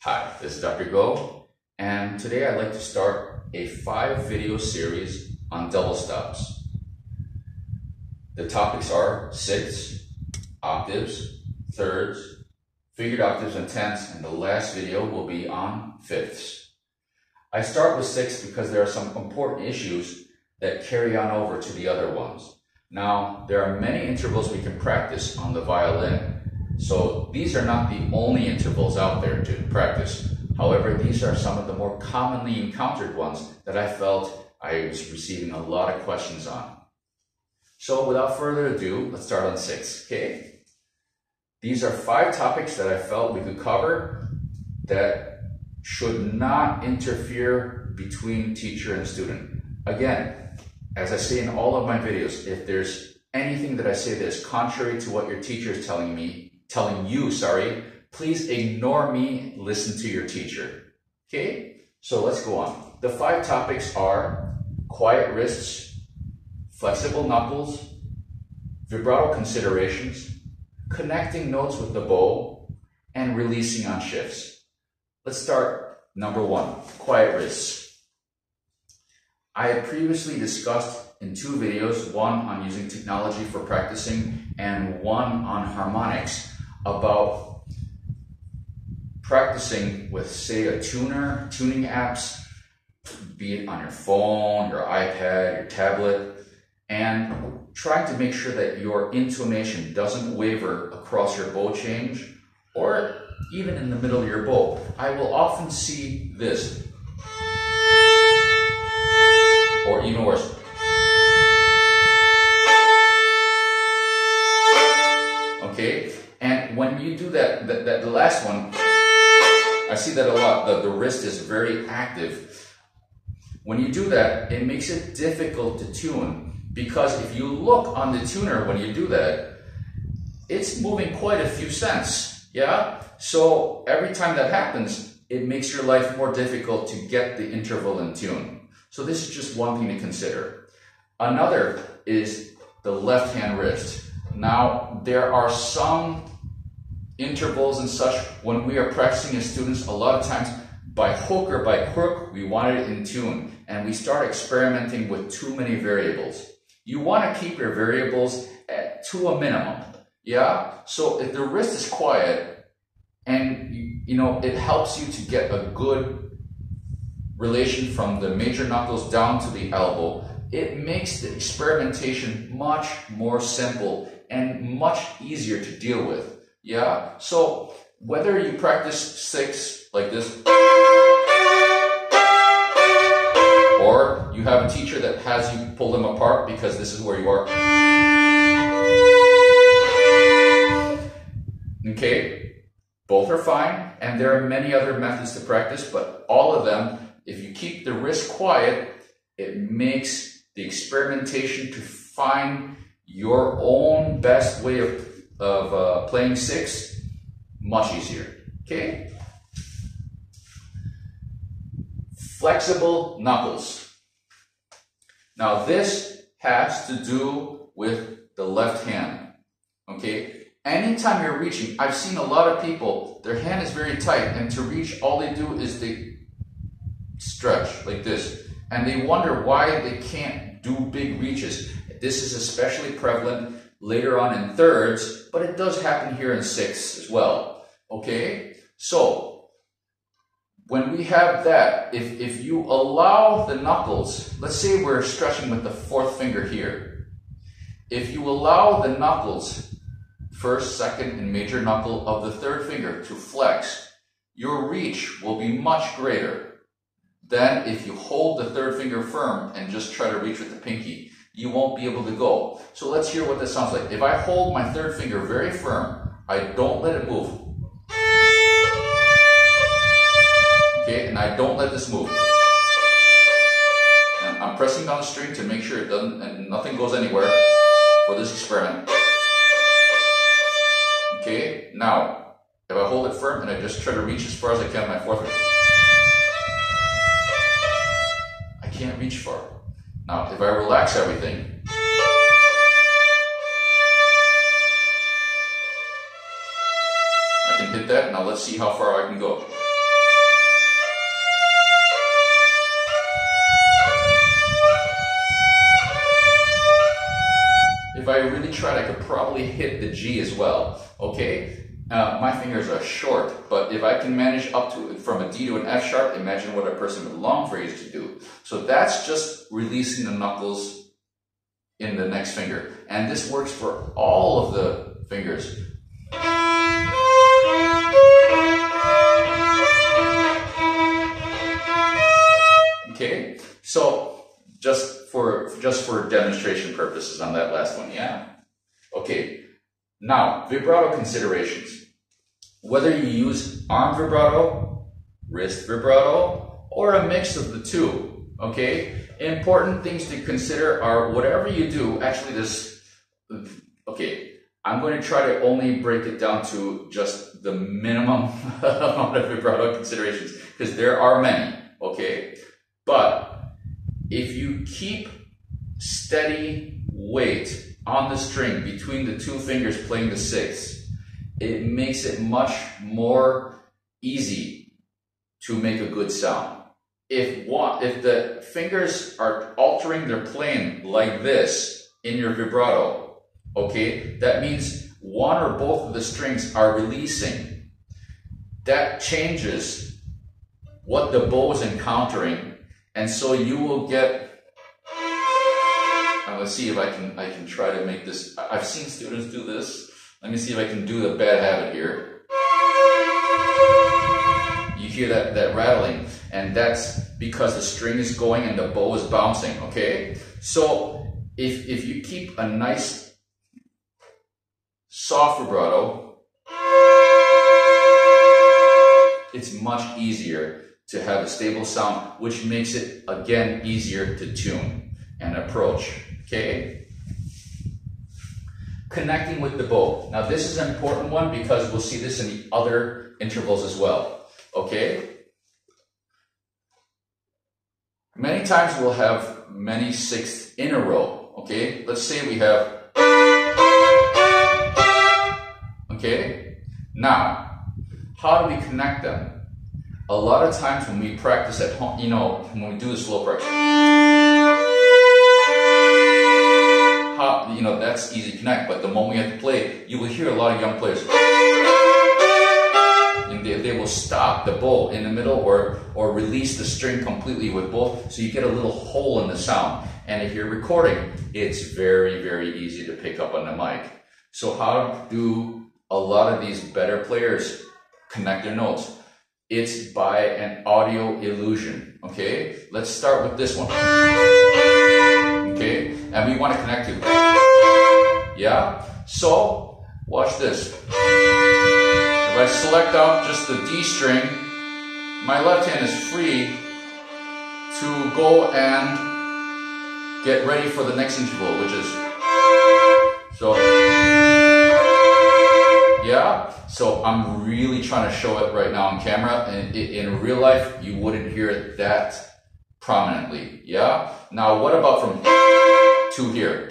Hi, this is Dr. Go, and today I'd like to start a 5-video series on double stops. The topics are sixths, octaves, thirds, figured octaves and tenths, and the last video will be on fifths. I start with sixths because there are some important issues that carry on over to the other ones. Now, there are many intervals we can practice on the violin. So these are not the only intervals out there to practice. However, these are some of the more commonly encountered ones that I felt I was receiving a lot of questions on. So without further ado, let's start on sixths, okay? These are 5 topics that I felt we could cover that should not interfere between teacher and student. Again, as I say in all of my videos, if there's anything that I say that is contrary to what your teacher is telling you, please ignore me, listen to your teacher. Okay, so let's go on. The 5 topics are quiet wrists, flexible knuckles, vibrato considerations, connecting notes with the bow, and releasing on shifts. Let's start number 1, quiet wrists. I had previously discussed in 2 videos, one on using technology for practicing and one on harmonics, about practicing with, say, a tuning apps, be it on your phone, your iPad, your tablet, and trying to make sure that your intonation doesn't waver across your bow change or even in the middle of your bow. I will often see this, or even worse. Okay? And when you do that, the last one, I see that a lot, the wrist is very active. When you do that, it makes it difficult to tune, because if you look on the tuner when you do that, it's moving quite a few cents, yeah? So every time that happens, it makes your life more difficult to get the interval in tune. So this is just one thing to consider. Another is the left hand wrist. Now, there are some intervals and such, when we are practicing as students, a lot of times by hook or by crook, we want it in tune, and we start experimenting with too many variables. You want to keep your variables to a minimum, yeah? So if the wrist is quiet and it helps you to get a good relation from the major knuckles down to the elbow, it makes the experimentation much more simple and much easier to deal with. Yeah, so whether you practice 6 like this, or you have a teacher that has you pull them apart because this is where you are. Okay, both are fine, and there are many other methods to practice, but all of them, if you keep the wrist quiet, it makes the experimentation to find your own best way of playing 6 much easier. Okay? Flexible knuckles. Now this has to do with the left hand. Okay? Anytime you're reaching, I've seen a lot of people, their hand is very tight, and to reach, all they do is they stretch like this, and they wonder why they can't do big reaches. This is especially prevalent later on in thirds, but it does happen here in sixths as well. Okay? So, when we have that, if you allow the knuckles, let's say we're stretching with the 4th finger here. If you allow the knuckles, 1st, 2nd, and major knuckle of the 3rd finger to flex, your reach will be much greater than if you hold the 3rd finger firm and just try to reach with the pinky. You won't be able to go. So let's hear what this sounds like. If I hold my 3rd finger very firm, I don't let it move. Okay, and I don't let this move. And I'm pressing down the string to make sure it doesn't, and nothing goes anywhere for this experiment. Okay, now, if I hold it firm and I just try to reach as far as I can with my 4th finger, I can't reach far. Now, if I relax everything, I can hit that. Now let's see how far I can go. I really tried, I could probably hit the G as well, okay? My fingers are short, but if I can manage up to, from a D to an F sharp, imagine what a person with long fingers could do. So that's just releasing the knuckles in the next finger. And this works for all of the fingers. Okay, so just for demonstration purposes on that last one, yeah? Okay, now vibrato considerations. Whether you use arm vibrato, wrist vibrato, or a mix of the two, okay? Important things to consider are whatever you do, actually okay, I'm going to try to only break it down to just the minimum amount of vibrato considerations, because there are many, okay? But if you keep steady weight on the string between the two fingers playing the sixth, it makes it much more easy to make a good sound. If the fingers are altering their plane like this in your vibrato, okay, that means one or both of the strings are releasing. That changes what the bow is encountering, and so you will get. Let's see if I can try to make this. I've seen students do this. Let me see if I can do the bad habit here. You hear that rattling, and that's because the string is going and the bow is bouncing, okay? So if you keep a nice soft vibrato, it's much easier to have a stable sound, which makes it, again, easier to tune and approach, okay? Connecting with the bow. Now this is an important one because we'll see this in the other intervals as well, okay? Many times we'll have many sixths in a row, okay? Let's say we have, okay? Now, how do we connect them? A lot of times when we practice at home, you know, when we do the slow practice, you know, that's easy to connect, but the moment we have to play, you will hear a lot of young players, and they will stop the bow in the middle or release the string completely with both, so you get a little hole in the sound. And if you're recording, it's very, very easy to pick up on the mic. So how do a lot of these better players connect their notes? It's by an audio illusion, okay? Let's start with this one. Okay, and we want to connect to, yeah? So, watch this. If I select out just the D string, my left hand is free to go and get ready for the next interval, which is, so, yeah? So I'm really trying to show it right now on camera, and in real life, you wouldn't hear it that prominently, yeah? Now, what about from to here?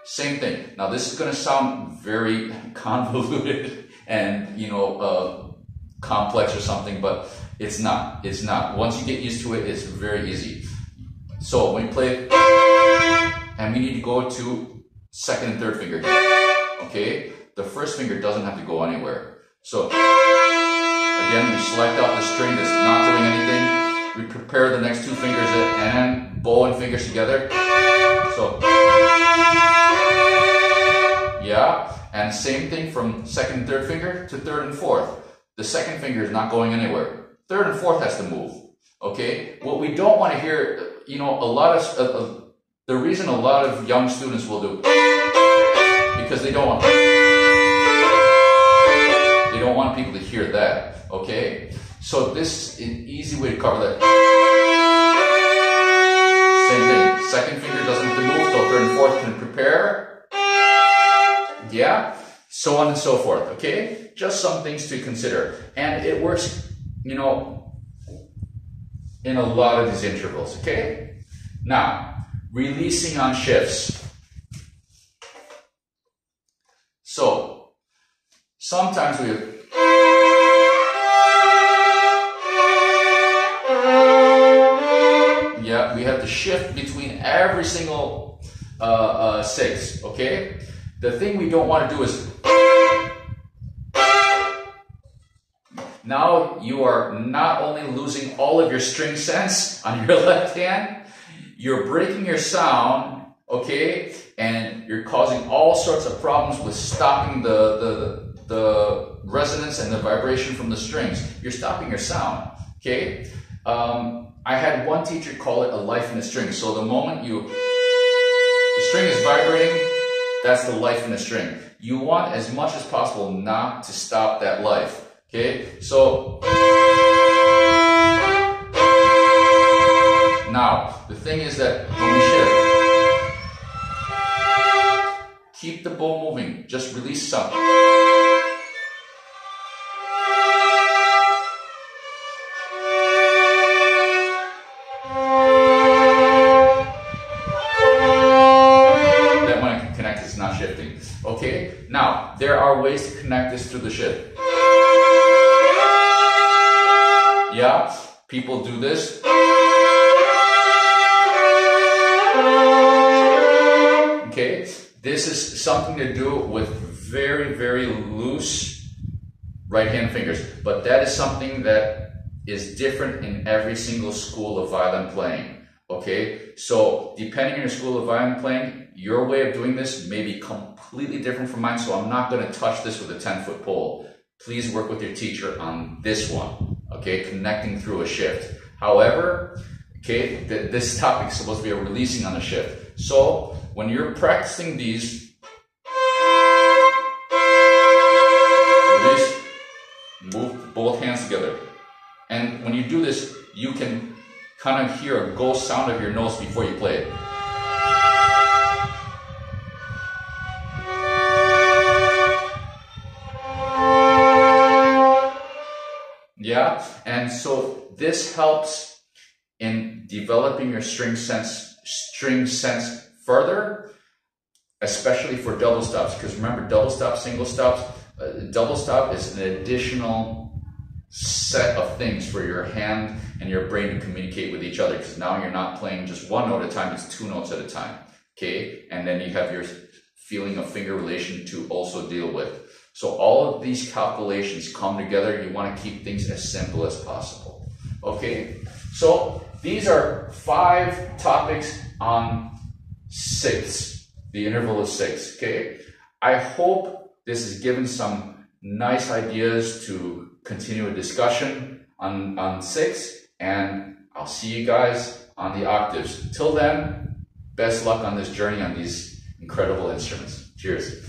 Same thing. Now, this is going to sound very convoluted and, you know, complex or something, but it's not. It's not. Once you get used to it, it's very easy. So, when we play, and we need to go to second and third finger, okay? The first finger doesn't have to go anywhere. So, again, we select out the string that's not doing anything. We prepare the next two fingers and bow and fingers together. So, yeah, and same thing from second and third finger to third and fourth. The second finger is not going anywhere. Third and fourth has to move, okay? What we don't want to hear, you know, a lot of, the reason a lot of young students will do, because they don't want people to hear that, okay? So this is an easy way to cover that. Same thing. Second finger doesn't have to move, so third and fourth can prepare. Yeah? So on and so forth, okay? Just some things to consider. And it works, you know, in a lot of these intervals, okay? Now, releasing on shifts. So, sometimes we have, yeah, we have to shift between every single sixths, okay? The thing we don't want to do is, now you are not only losing all of your string sense on your left hand, you're breaking your sound, okay? And you're causing all sorts of problems with stopping the resonance and the vibration from the strings. You're stopping your sound, okay? I had one teacher call it a life in a string. So the moment the string is vibrating, that's the life in the string. You want as much as possible not to stop that life. Okay, so now the thing is that when we shift, keep the bow moving, just release some. That one I can connect, it's not shifting. Okay, now there are ways to connect this through the shift. Yeah, people do this. Okay, this is something to do with very, very loose right hand fingers. But that is something that is different in every single school of violin playing. Okay, so depending on your school of violin playing, your way of doing this may be completely different from mine. So I'm not going to touch this with a 10-foot pole. Please work with your teacher on this one. Okay, connecting through a shift. However, okay, this topic is supposed to be a releasing on a shift. So when you're practicing these, release, move both hands together. And when you do this, you can kind of hear a ghost sound of your nose before you play it. Yeah, and so this helps in developing your string sense further, especially for double stops. Because remember, double stop, single stops, double stop is an additional set of things for your hand and your brain to communicate with each other. Because now you're not playing just one note at a time; it's two notes at a time. Okay, and then you have your feeling of finger relation to also deal with. So all of these calculations come together. You want to keep things as simple as possible. Okay, so these are 5 topics on sixths, the interval of 6. Okay, I hope this has given some nice ideas to continue a discussion on sixths, and I'll see you guys on the octaves. Till then, best luck on this journey on these incredible instruments. Cheers.